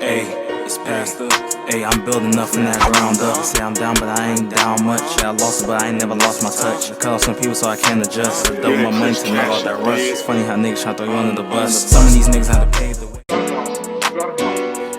Hey, it's Pastor. Hey, I'm building up from that ground up. They say I'm down, but I ain't down much. Yeah, I lost it, but I ain't never lost my touch. I cut off some people so I can't adjust. I double my money to knock out that rush. It's funny how niggas try to throw you under the bus. Some of these niggas have to pay the way.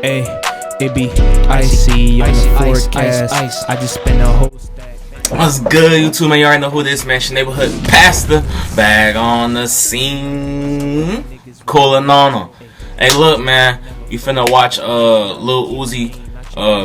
Hey, it be icy on the forecast. I just spent a whole stack. What's good, YouTube, man? You already know who this man. It's your neighborhood pastor. Back on the scene. Cooling on them. Hey, look, man. You finna watch Lil Uzi,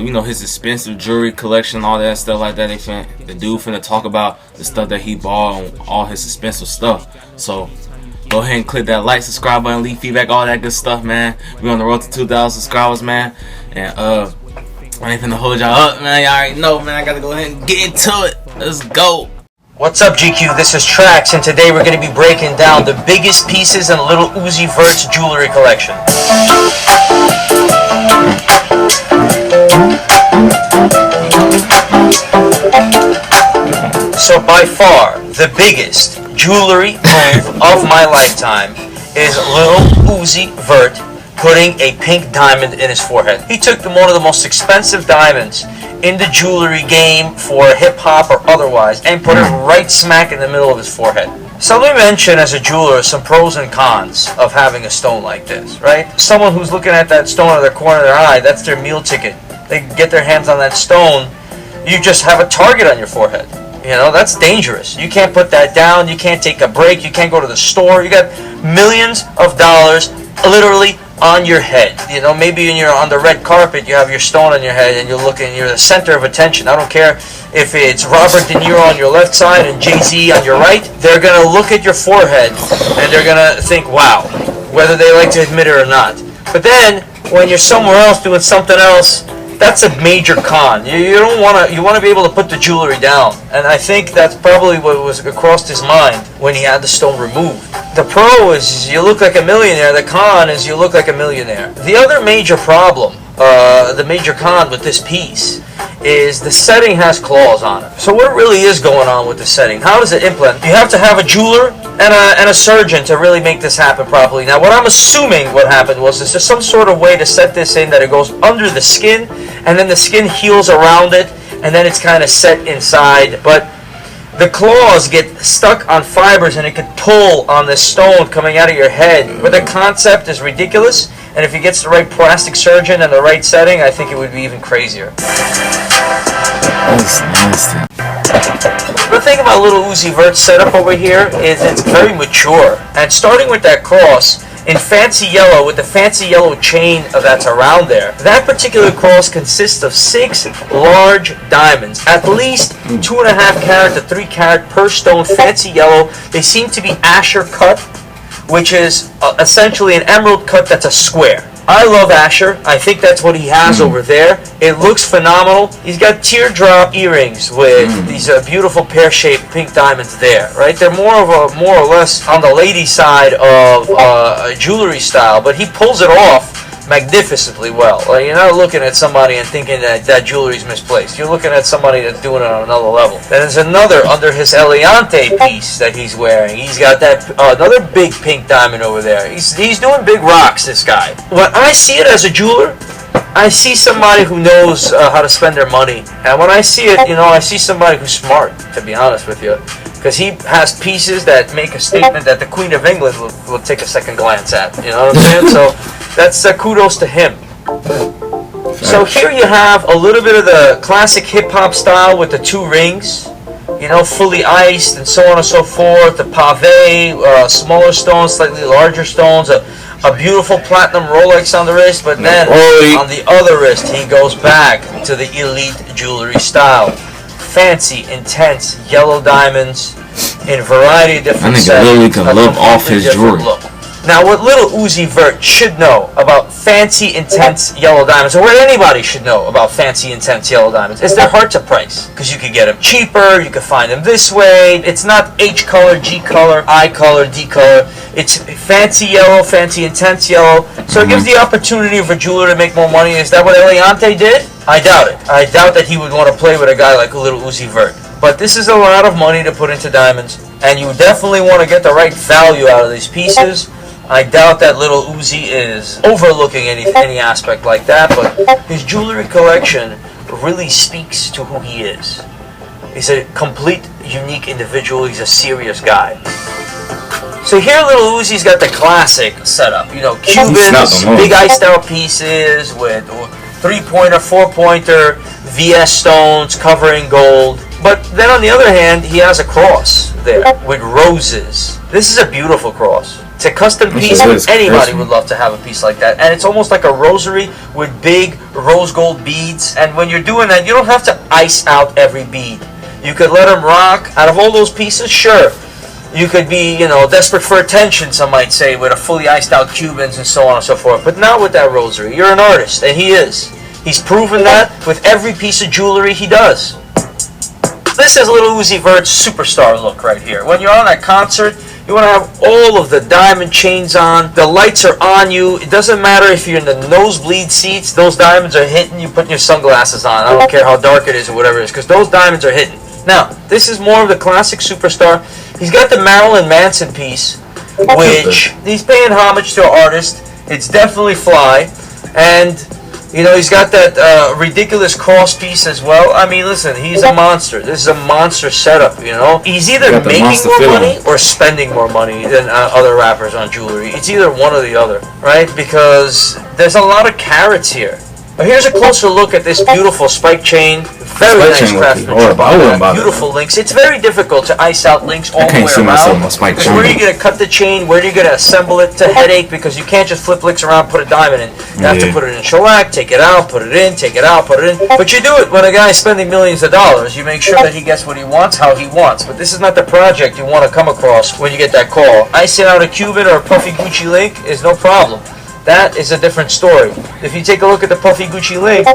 you know, his expensive jewelry collection, all that stuff like that. The dude finna talk about the stuff that he bought on all his expensive stuff. So go ahead and click that like, subscribe button, leave feedback, all that good stuff, man. We on the road to 2,000 subscribers, man. And I ain't finna hold y'all up, man. Y'all already know, man. I gotta go ahead and get into it. Let's go. What's up, GQ? This is Trax, and today we're going to be breaking down the biggest pieces in Lil Uzi Vert's jewelry collection. So by far, the biggest jewelry move of my lifetime is Lil Uzi Vert putting a pink diamond in his forehead. He took one of the most expensive diamonds in the jewelry game for hip-hop or otherwise and put it right smack in the middle of his forehead. So let me mention, as a jeweler, some pros and cons of having a stone like this, right? Someone who's looking at that stone out of the corner of their eye, that's their meal ticket. They get their hands on that stone, you just have a target on your forehead. You know, that's dangerous. You can't put that down, you can't take a break, you can't go to the store. You got millions of dollars literally on your head. You know, maybe when you're on the red carpet, you have your stone on your head and you're the center of attention. I don't care if it's Robert De Niro on your left side and Jay-Z on your right. They're going to look at your forehead and they're going to think, wow, whether they like to admit it or not. But then, when you're somewhere else doing something else, that's a major con. You want to be able to put the jewelry down. And I think that's probably what was across his mind when he had the stone removed. The pro is you look like a millionaire. The con is you look like a millionaire. The other major problem, the major con with this piece, is the setting has claws on it. So what really is going on with the setting? How does it implant? You have to have a jeweler and a surgeon to really make this happen properly. Now, what I'm assuming what happened was there's some sort of way to set this in that it goes under the skin, and then the skin heals around it, and then it's kind of set inside. But the claws get stuck on fibers, and it could pull on this stone coming out of your head. But the concept is ridiculous, and if he gets the right plastic surgeon and the right setting, I think it would be even crazier. That's nasty. The thing about Lil Uzi Vert's setup over here is it's very mature. And starting with that cross in fancy yellow with the fancy yellow chain that's around there, that particular cross consists of 6 large diamonds, at least 2.5 carat to 3 carat per stone, fancy yellow. They seem to be Asher cut, which is essentially an emerald cut that's a square. I love Asher. I think that's what he has over there. It looks phenomenal. He's got teardrop earrings with these beautiful pear-shaped pink diamonds there, right? They're more or less on the lady side of jewelry style, but he pulls it off magnificently well. Like, you're not looking at somebody and thinking that jewelry's misplaced. You're looking at somebody that's doing it on another level. Then there's another under his Eliante piece that he's wearing. He's got that another big pink diamond over there. He's doing big rocks, this guy. When I see it as a jeweler, I see somebody who knows how to spend their money. And when I see it, you know, I see somebody who's smart, to be honest with you. Because he has pieces that make a statement that the Queen of England will take a second glance at. You know what I'm saying? So that's kudos to him. So here you have a little bit of the classic hip-hop style with the 2 rings, you know, fully iced and so on and so forth. The pave, smaller stones, slightly larger stones, a beautiful platinum Rolex on the wrist, but then on the other wrist he goes back to the elite jewelry style. Fancy, intense yellow diamonds in a variety of different settings. I think literally can live off his jewelry. Now, what Lil Uzi Vert should know about fancy, intense yellow diamonds, or what anybody should know about fancy, intense yellow diamonds, is they're hard to price. Because you could get them cheaper, you could find them this way. It's not H color, G color, I color, D color. It's fancy yellow, fancy, intense yellow. So it gives the opportunity for a jeweler to make more money. Is that what Eliante did? I doubt it. I doubt that he would want to play with a guy like Lil Uzi Vert. But this is a lot of money to put into diamonds, and you definitely want to get the right value out of these pieces. I doubt that little Uzi is overlooking any aspect like that, but his jewelry collection really speaks to who he is. He's a complete, unique individual. He's a serious guy. So here, little Uzi's got the classic setup. You know, Cubans, big iced out pieces with 3-pointer, 4-pointer, VS stones covering gold. But then on the other hand, he has a cross there with roses. This is a beautiful cross. It's a custom piece. Anybody would love to have a piece like that. And it's almost like a rosary with big rose gold beads. And when you're doing that, you don't have to ice out every bead. You could let them rock. Out of all those pieces, sure. You could be, you know, desperate for attention, some might say, with a fully iced out Cubans and so on and so forth. But not with that rosary. You're an artist, and he is. He's proven that with every piece of jewelry he does. This is little Uzi Vert's superstar look right here. When you're on a concert, you want to have all of the diamond chains on. The lights are on you. It doesn't matter if you're in the nosebleed seats. Those diamonds are hitting you putting your sunglasses on. I don't care how dark it is or whatever it is, because those diamonds are hitting. Now, this is more of the classic superstar. He's got the Marilyn Manson piece, which he's paying homage to an artist. It's definitely fly. And, you know, he's got that ridiculous cross piece as well. I mean, listen, he's a monster. This is a monster setup, you know. He's either making more money or spending more money than other rappers on jewelry. It's either one or the other, right? Because there's a lot of carats here. But here's a closer look at this beautiful spike chain. Very nice craftsmanship. Beautiful links. It's very difficult to ice out links all the way around. Because where are you going to cut the chain? Where are you going to assemble it? It's a headache because you can't just flip links around, put a diamond in. You have to put it in shellac, take it out, put it in, take it out, put it in. But you do it when a guy's spending millions of dollars. You make sure that he gets what he wants, how he wants. But this is not the project you want to come across when you get that call. Icing out a Cuban or a puffy Gucci link is no problem. That is a different story. If you take a look at the puffy Gucci link,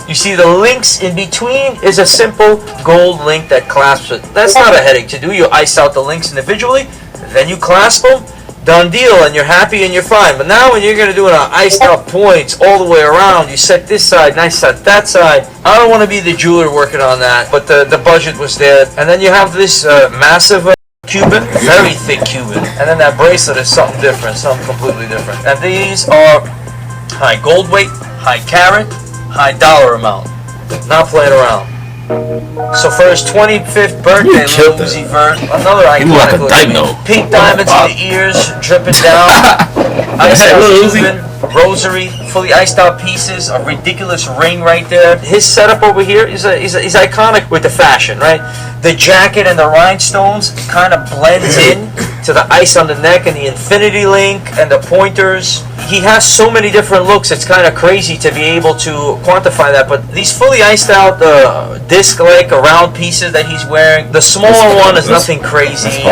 you see the links in between is a simple gold link that clasps it. That's not a headache to do. You ice out the links individually, then you clasp them, done deal, and you're happy and you're fine. But now when you're going to do it on iced out points all the way around, you set this side, nice side, that side. I don't want to be the jeweler working on that, but the budget was there. And then you have this massive Cuban, very thick Cuban, and then that bracelet is something different, something completely different. And these are high gold weight, high carat, high dollar amount. Not playing around. So for his 25th birthday, little Uzi Vert, another iconic look. Pink diamonds in the ears, dripping down. Iced out Cuban, rosary, fully iced out pieces, a ridiculous ring right there. His setup over here is iconic with the fashion, right? The jacket and the rhinestones kind of blends in to the ice on the neck and the infinity link and the pointers. He has so many different looks, it's kind of crazy to be able to quantify that. But these fully iced out disc-like round pieces that he's wearing, the smaller one is nothing crazy,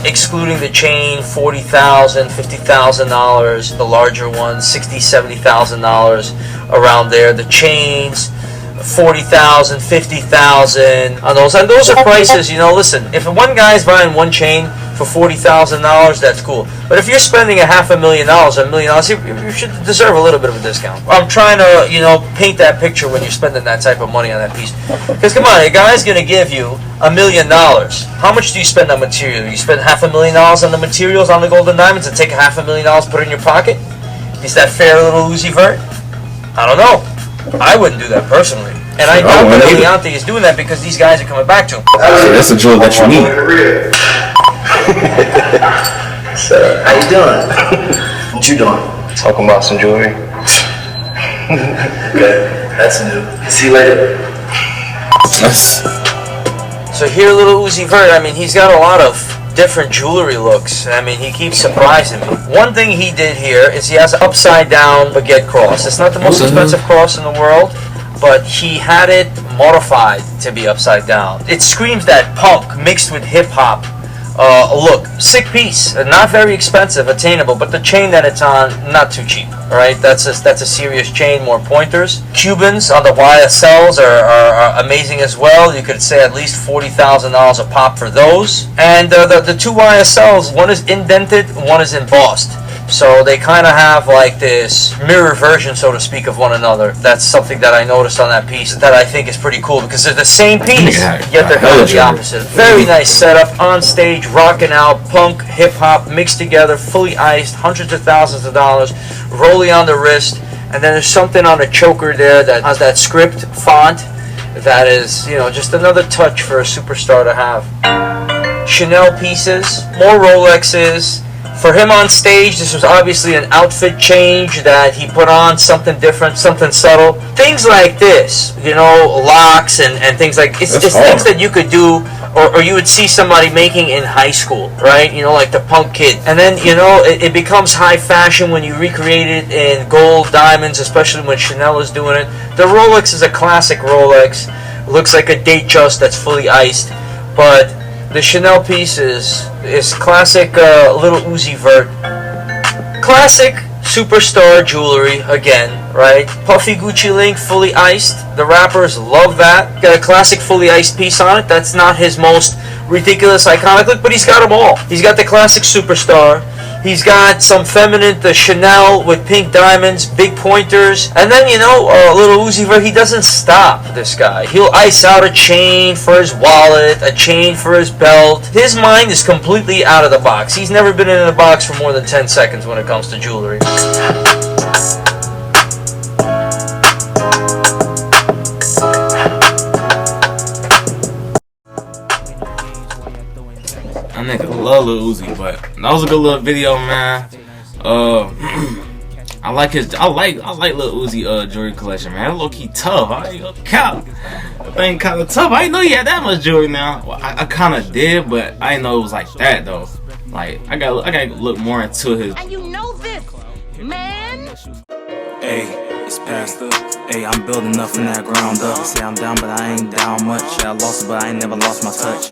excluding the chain, $40,000, $50,000. The larger one, $60,000, $70,000 around there. The chains, $40,000, $50,000 on those. And those are prices, you know, listen, if one guy's buying one chain for $40,000, that's cool. But if you're spending $500,000, $1 million, you should deserve a little bit of a discount. I'm trying to, you know, paint that picture when you're spending that type of money on that piece. Because come on, a guy's going to give you $1 million. How much do you spend on material? You spend $500,000 on the materials, on the golden diamonds, and take $500,000, put it in your pocket? Is that fair, little Uzi Vert? I don't know. I wouldn't do that personally. And I know that Eliante is doing that because these guys are coming back to him. That's a jewel that you need. So, how you doing? What you doing? Talking about some jewelry. Okay, that's new. See you later. So here, little Uzi Vert, I mean, he's got a lot of different jewelry looks. I mean, he keeps surprising me. One thing he did here is he has an upside down baguette cross. It's not the most expensive cross in the world, but he had it modified to be upside down. It screams that punk mixed with hip hop look. Sick piece, not very expensive, attainable, but the chain that it's on, not too cheap. All right, that's a serious chain, more pointers. Cubans on the YSLs are amazing as well. You could say at least $40,000 a pop for those. And the two YSLs, one is indented, one is embossed. So they kind of have like this mirror version, so to speak, of one another. That's something that I noticed on that piece that I think is pretty cool because they're the same piece, yet they're kind of the opposite. Very nice setup on stage, rocking out, punk, hip hop mixed together, fully iced, hundreds of thousands of dollars, rolling on the wrist, and then there's something on the choker there that has that script font. That is, you know, just another touch for a superstar to have. Chanel pieces, more Rolexes. For him on stage, this was obviously an outfit change that he put on, something different, something subtle. Things like this, you know, locks and things like, it's things that you could do or you would see somebody making in high school, right? You know, like the punk kid. And then, you know, it becomes high fashion when you recreate it in gold, diamonds, especially when Chanel is doing it. The Rolex is a classic Rolex. It looks like a date just that's fully iced, but the Chanel piece is classic Little Uzi Vert. Classic superstar jewelry again, right? Puffy Gucci link, fully iced. The rappers love that. Got a classic fully iced piece on it. That's not his most ridiculous iconic look, but he's got them all. He's got the classic superstar. He's got some feminine, the Chanel with pink diamonds, big pointers. And then, you know, Little Uzi Vert, he doesn't stop, this guy. He'll ice out a chain for his wallet, a chain for his belt. His mind is completely out of the box. He's never been in a box for more than 10 seconds when it comes to jewelry. I nigga love Lil Uzi, but that was a good little video, man. I like Lil Uzi jewelry collection, man. Low key tough. I ain't gonna count. The thing kind of tough. I didn't know he had that much jewelry now. Well, I kind of did, but I didn't know it was like that though. Like I gotta look more into his. And you know this, man. Hey, it's past the. Hey, I'm building up from that ground up. Say I'm down, but I ain't down much. Yeah, I lost it, but I ain't never lost my touch.